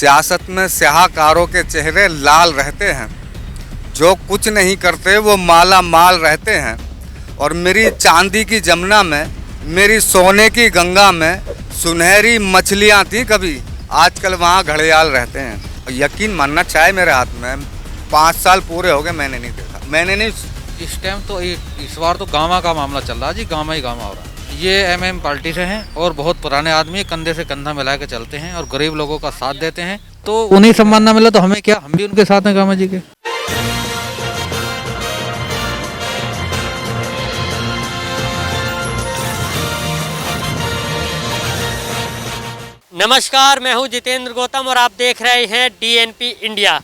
सियासत में स्याहकारों के चेहरे लाल रहते हैं, जो कुछ नहीं करते वो माला माल रहते हैं। और मेरी चांदी की जमुना में, मेरी सोने की गंगा में सुनहरी मछलियाँ थीं कभी, आजकल वहाँ घड़ियाल रहते हैं। यकीन मानना, चाहे मेरे हाथ में 5 साल पूरे हो गए, मैंने नहीं देखा, मैंने नहीं। इस टाइम तो इस बार तो गामा का मामला चल रहा है जी, गामा ही गामा हो रहा है। ये एमएम पार्टी से हैं और बहुत पुराने आदमी, कंधे से कंधा मिला के चलते हैं और गरीब लोगों का साथ देते हैं। तो उन्हें सम्मान ना मिला तो हमें क्या, हम भी उनके साथ हैं गामा जी के। नमस्कार, मैं हूं जितेंद्र गौतम और आप देख रहे हैं डीएनपी इंडिया।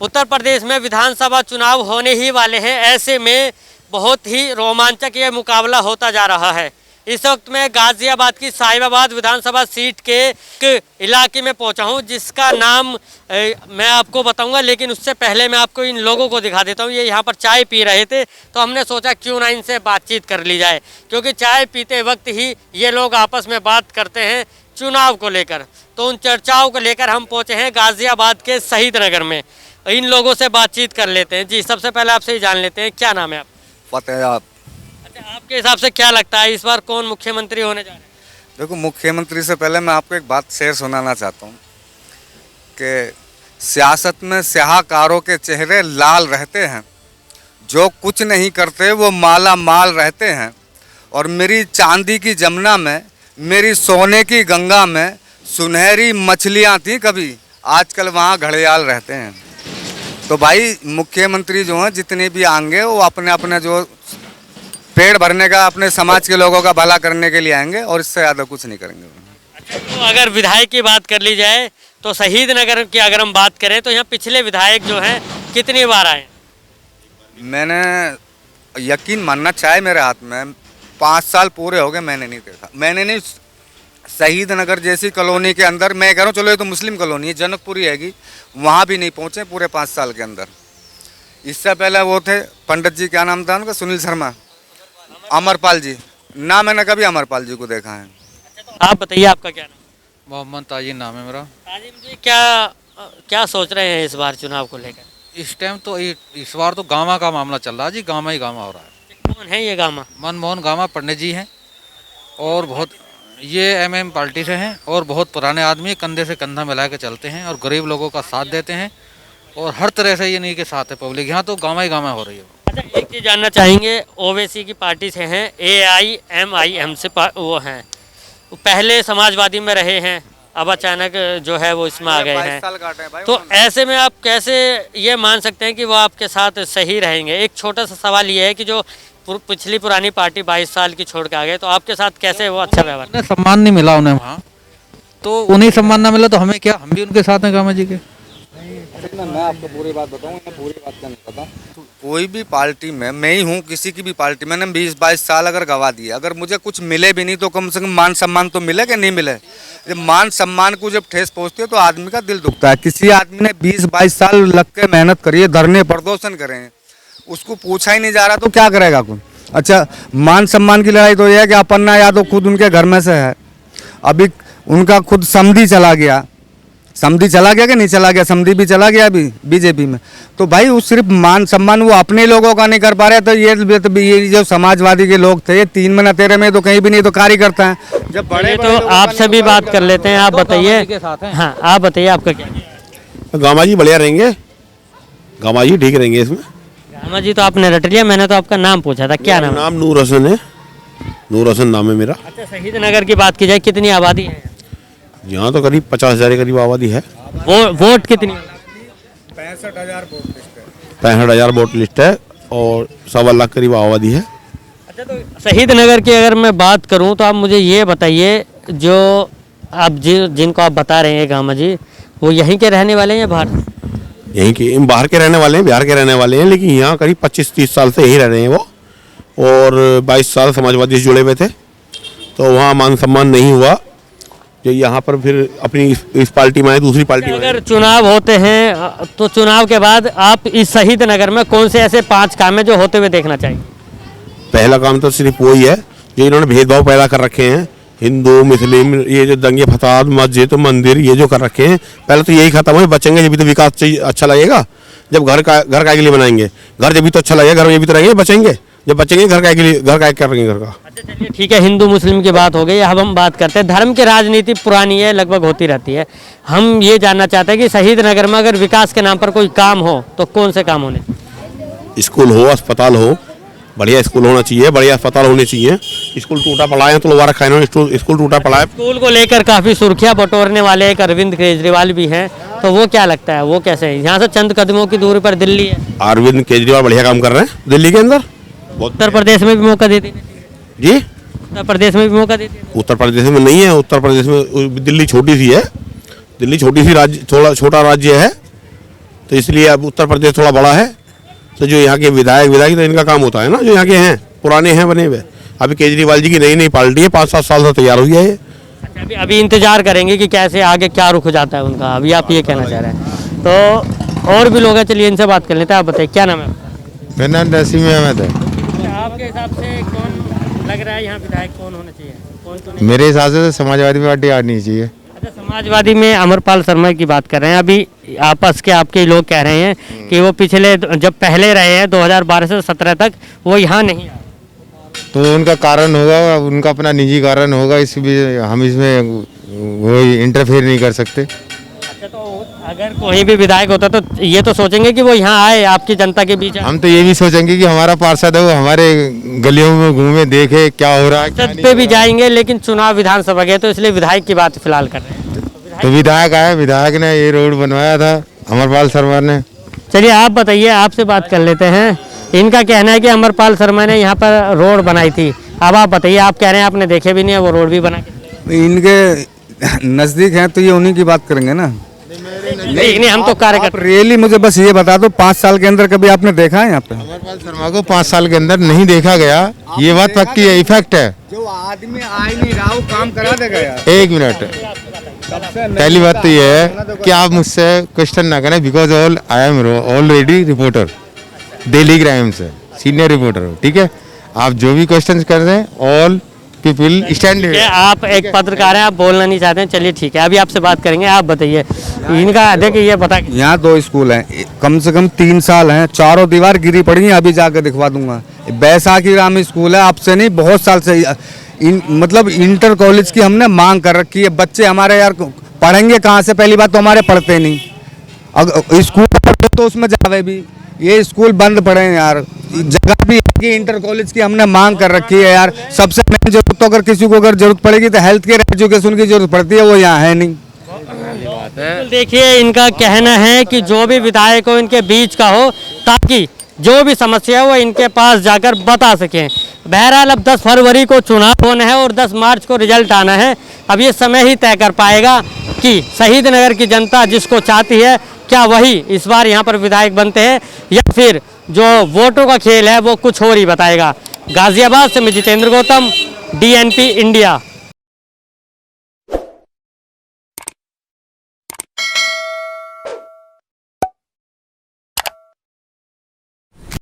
उत्तर प्रदेश में विधानसभा चुनाव होने ही वाले हैं। ऐसे में बहुत ही रोमांचक ये मुकाबला होता जा रहा है। इस वक्त मैं गाजियाबाद की साहिबाबाद विधानसभा सीट के इलाके में पहुंचा हूं, जिसका नाम मैं आपको बताऊंगा, लेकिन उससे पहले मैं आपको इन लोगों को दिखा देता हूं। ये यहाँ पर चाय पी रहे थे, तो हमने सोचा क्यों ना इनसे बातचीत कर ली जाए, क्योंकि चाय पीते वक्त ही ये लोग आपस में बात करते हैं चुनाव को लेकर। तो उन चर्चाओं को लेकर हम पहुंचे हैं गाजियाबाद के शहीद नगर में। इन लोगों से बातचीत कर लेते हैं। जी, सबसे पहले आपसे ही जान लेते हैं, क्या नाम है आप? फतेहाबाद। अच्छा, आपके हिसाब से क्या लगता है इस बार कौन मुख्यमंत्री होने जा रहे हैं? देखो, मुख्यमंत्री से पहले मैं आपको एक बात शेर सुनाना चाहता हूँ कि सियासत में स्याहकारों के चेहरे लाल रहते हैं, जो कुछ नहीं करते वो माला माल रहते हैं। और मेरी चांदी की जमुना में, मेरी सोने की गंगा में सुनहरी मछलियाँ थीं कभी, आजकल वहाँ घड़ियाल रहते हैं। तो भाई, मुख्यमंत्री जो हैं जितने भी आएंगे वो अपने अपने जो पेट भरने का, अपने समाज के लोगों का भला करने के लिए आएंगे और इससे ज़्यादा कुछ नहीं करेंगे। अच्छा, तो अगर विधायक की बात कर ली जाए तो शहीद नगर की अगर हम बात करें तो यहाँ पिछले विधायक जो हैं कितनी बार आए? मैंने, यकीन मानना, चाहे मेरे हाथ में 5 साल पूरे हो गए, मैंने नहीं देखा, मैंने नहीं। शहीद नगर जैसी कॉलोनी के अंदर, मैं कह रहा हूँ चलो ये तो मुस्लिम कॉलोनी है, जनकपुरी हैगी, वहाँ भी नहीं पहुँचे पूरे 5 साल के अंदर। इससे पहले वो थे पंडित जी, क्या नाम था उनका, सुनील शर्मा, अमरपाल जी। ना मैंने कभी अमरपाल जी को देखा है। अच्छा, तो आप बताइए, आपका क्या नाम? मोहम्मद ताजिम नाम है मेरा। ताजिम जी, क्या सोच रहे हैं इस बार चुनाव को लेकर? इस टाइम तो इस बार तो गामा का मामला चल रहा है जी, गामा ही गामा हो रहा है। कौन है ये गामा? मनमोहन गामा पंडित जी हैं और बहुत, ये एमएम पार्टी से हैं और बहुत पुराने आदमी, कंधे से कंधा मिला के चलते हैं और गरीब लोगों का साथ देते हैं और हर तरह से ये नहीं के साथ है पब्लिक। यहाँ तो गामा ही गामा हो रही है। अच्छा, एक चीज़ जानना चाहेंगे, ओवैसी की पार्टी से हैं, AIMIM से वो हैं, पहले समाजवादी में रहे हैं, अब अचानक जो है वो इसमें आ गए हैं। तो ऐसे में आप कैसे ये मान सकते हैं कि वो आपके साथ सही रहेंगे? एक छोटा सा सवाल ये है कि जो पिछली पुरानी पार्टी 22 साल की छोड़ के आ गए, तो आपके साथ कैसे वो अच्छा व्यवहार? उन्हें सम्मान नहीं मिला उन्हें वहाँ, तो उन्हें सम्मान ना मिला तो हमें क्या, हम भी उनके साथ हैं गामा जी के। मैं आपको पूरी बात बताऊँ, पूरी बात क्या नहीं पता। कोई भी पार्टी में, मैं ही हूँ, किसी की भी पार्टी, मैंने 20-22 साल अगर गवा दिए, अगर मुझे कुछ मिले भी नहीं तो कम से कम मान सम्मान तो मिले कि नहीं मिले। जब मान सम्मान को जब ठेस पहुँचती है तो आदमी का दिल दुखता है। किसी आदमी ने 20-22 साल लग के मेहनत करी है, धरने प्रदर्शन करे हैं, उसको पूछा ही नहीं जा रहा तो क्या करेगा कोई? अच्छा, मान सम्मान की लड़ाई तो यह है कि अपन्ना यादव खुद उनके घर में से है, अभी उनका खुद समधी चला गया, समधी चला गया कि नहीं चला गया, समधी भी चला गया अभी बीजेपी में। तो भाई वो सिर्फ मान सम्मान वो अपने लोगों का नहीं कर पा रहे, तो ये जो समाजवादी के लोग थे, ये 3 महीना 13 में तो कहीं भी नहीं तो कार्य करता है। जब बड़े तो आपसे भी बात कर लेते हैं, आप बताइए। हाँ, आप बताइए, आपका क्या? गामा जी बढ़िया रहेंगे, गामा जी ठीक रहेंगे इसमें। गामा जी तो आपने रट लिया, मैंने तो आपका नाम पूछा था, क्या नाम? नाम नूर हसन है, नूर हसन नाम है मेरा। अच्छा, शहीद नगर की बात की जाए, कितनी आबादी है यहाँ? तो करीब 50,000 के करीब आबादी है। वोट कितनी? 65,000 वोट लिस्ट है और 1.25 लाख करीब आबादी है। अच्छा, तो शहीद नगर की अगर मैं बात करूं तो आप मुझे ये बताइए, जो आप जिनको आप बता रहे हैं गामा जी, वो यहीं के रहने वाले हैं या बाहर? यहीं के, बाहर के रहने वाले हैं, बिहार के रहने वाले हैं, लेकिन यहाँ करीब 25-30 साल से यही रह रहे हैं वो, और 22 साल समाजवादी से जुड़े हुए थे, तो वहाँ मान सम्मान नहीं हुआ। जो यहाँ पर फिर अपनी इस पार्टी में आए, दूसरी पार्टी में। अगर चुनाव होते हैं तो चुनाव के बाद आप इस शहीद नगर में कौन से ऐसे 5 काम है जो होते हुए देखना चाहिए? पहला काम तो सिर्फ वही है जो इन्होंने भेदभाव पैदा कर रखे हैं, हिंदू मुस्लिम ये जो दंगे फसाद मस्जिद मंदिर ये जो कर रखे हैं, पहले तो यही खत्म है, बचेंगे जब तो विकास चाहिए अच्छा लगेगा। जब घर का के लिए बनाएंगे, घर जब भी तो अच्छा लगेगा, घर में भी तो रहेंगे, बचेंगे जब बचेंगे घर का के लिए, घर का करेंगे घर का। अच्छा चलिए ठीक है, हिंदू मुस्लिम की बात हो गई, अब हम बात करते हैं धर्म की राजनीति पुरानी है, लगभग होती रहती है। हम ये जानना चाहते हैं कि शहीद नगर में अगर विकास के नाम पर कोई काम हो तो कौन से काम होने चाहिए? स्कूल हो, अस्पताल हो, बढ़िया स्कूल होना चाहिए, बढ़िया अस्पताल होने चाहिए। स्कूल टूटा पड़ा है तो दोबारा खाना, स्कूल टूटा पड़ा है। स्कूल को लेकर काफी सुर्खियां बटोरने वाले एक अरविंद केजरीवाल भी हैं, तो वो क्या लगता है, वो कैसे है? यहाँ से चंद कदमों की दूरी पर दिल्ली है। अरविंद केजरीवाल बढ़िया काम कर रहे हैं दिल्ली के अंदर। उत्तर प्रदेश में भी मौका दे देना चाहिए। जी, उत्तर प्रदेश में भी मौका दे देना। उत्तर प्रदेश में नहीं है, उत्तर प्रदेश में दिल्ली छोटी सी है, दिल्ली छोटी सी राज्य, थोड़ा छोटा राज्य है, तो इसलिए अब उत्तर प्रदेश थोड़ा बड़ा है। तो जो यहाँ के विधायक तो इनका काम होता है ना, जो यहाँ के हैं पुराने हैं बने हुए। अभी केजरीवाल जी की नई पार्टी है, 5-7 साल से तैयार हुई है ये। अच्छा, अभी इंतजार करेंगे कि कैसे आगे क्या रुख जाता है उनका, अभी आप ये कहना चाह रहे हैं। तो और भी लोग हैं, चलिए इनसे बात कर लेते हैं। आप बताइए क्या नाम है आपका? मेरा नाम नसीम अहमद है। आपके हिसाब से कौन लग रहा है यहाँ विधायक कौन होना चाहिए, कौन तो नहीं? मेरे हिसाब से तो समाजवादी पार्टी आनी चाहिए। अच्छा, समाजवादी में अमरपाल शर्मा की बात कर रहे हैं। अभी आपस के आपके लोग कह रहे हैं कि वो पिछले जब पहले रहे हैं 2012 से 17 तक वो यहाँ नहीं आए। तो उनका कारण होगा, उनका अपना निजी कारण होगा, हम इसमें वो इंटरफेयर नहीं कर सकते। अच्छा, तो अगर कोई भी विधायक होता तो ये तो सोचेंगे कि वो यहाँ आए, आपकी जनता के बीच आए। हम तो ये भी सोचेंगे कि हमारा पार्षद है वो हमारे गलियों में घूमे, देखे क्या हो रहा है, क्या छत नहीं पे हो भी रहा है। जाएंगे, लेकिन चुनाव विधानसभा के, तो इसलिए विधायक की बात फिलहाल कर रहे हैं। तो विधायक आए, विधायक ने ये रोड बनवाया था अमरपाल शर्मा ने। चलिए आप बताइए, आपसे बात कर लेते हैं। इनका कहना है कि अमरपाल शर्मा ने यहाँ पर रोड बनाई थी। अब आप बताइए, आप कह रहे हैं आपने देखे भी नहीं है, वो रोड भी बना के। इनके नज़दीक हैं तो ये उन्हीं की बात करेंगे ना। नहीं, हम तो कार्यकर्ता। रियली मुझे बस ये बता दो, 5 साल के अंदर कभी आपने देखा है यहाँ पे? अमरपाल शर्मा को 5 साल के अंदर नहीं देखा गया, ये बात पक्की है, इफेक्ट है। जो आदमी आ ही नहीं रहा वो काम करा देगा यार। 1 मिनट, पहली बात तो ये है कि आप मुझसे क्वेश्चन ना करें, because I am already reporter, daily crime से सीनियर रिपोर्टर हो, ठीक है। आप जो भी क्वेश्चन कर रहे हैं, ऑल पीपल स्टैंड। आप एक पत्रकार हैं, आप बोलना नहीं चाहते हैं, चलिए ठीक है, अभी आपसे बात करेंगे। आप बताइए इनका, देखिए ये बता। यहाँ 2 स्कूल हैं, कम से कम 3 साल हैं, चारों दीवार गिरी पड़ी हैं, अभी जाकर दिखवा दूंगा। बैसाखी राम स्कूल है, आपसे नहीं बहुत साल से मतलब इंटर कॉलेज की हमने मांग कर रखी है। बच्चे हमारे यार पढ़ेंगे कहाँ से? पहली बात तो हमारे पढ़ते नहीं, अगर स्कूल पढ़ते तो उसमें जावे भी, ये स्कूल बंद पड़े हैं यार। जगह भी है कि इंटर कॉलेज की हमने मांग कर रखी है यार। सबसे मेन जरूरत तो अगर किसी को अगर जरूरत पड़ेगी तो हेल्थ केयर एजुकेशन की जरूरत पड़ती है, वो यहाँ है नहीं। देखिए इनका कहना है कि जो भी विधायक हो इनके बीच का हो, ताकि जो भी समस्या है वो इनके पास जाकर बता सकें। बहरहाल अब 10 फरवरी को चुनाव होना है और 10 मार्च को रिजल्ट आना है। अब ये समय ही तय कर पाएगा कि शहीद नगर की जनता जिसको चाहती है, क्या वही इस बार यहाँ पर विधायक बनते हैं, या फिर जो वोटों का खेल है वो कुछ और ही बताएगा। गाजियाबाद से मैं जितेंद्र गौतम, DNP इंडिया।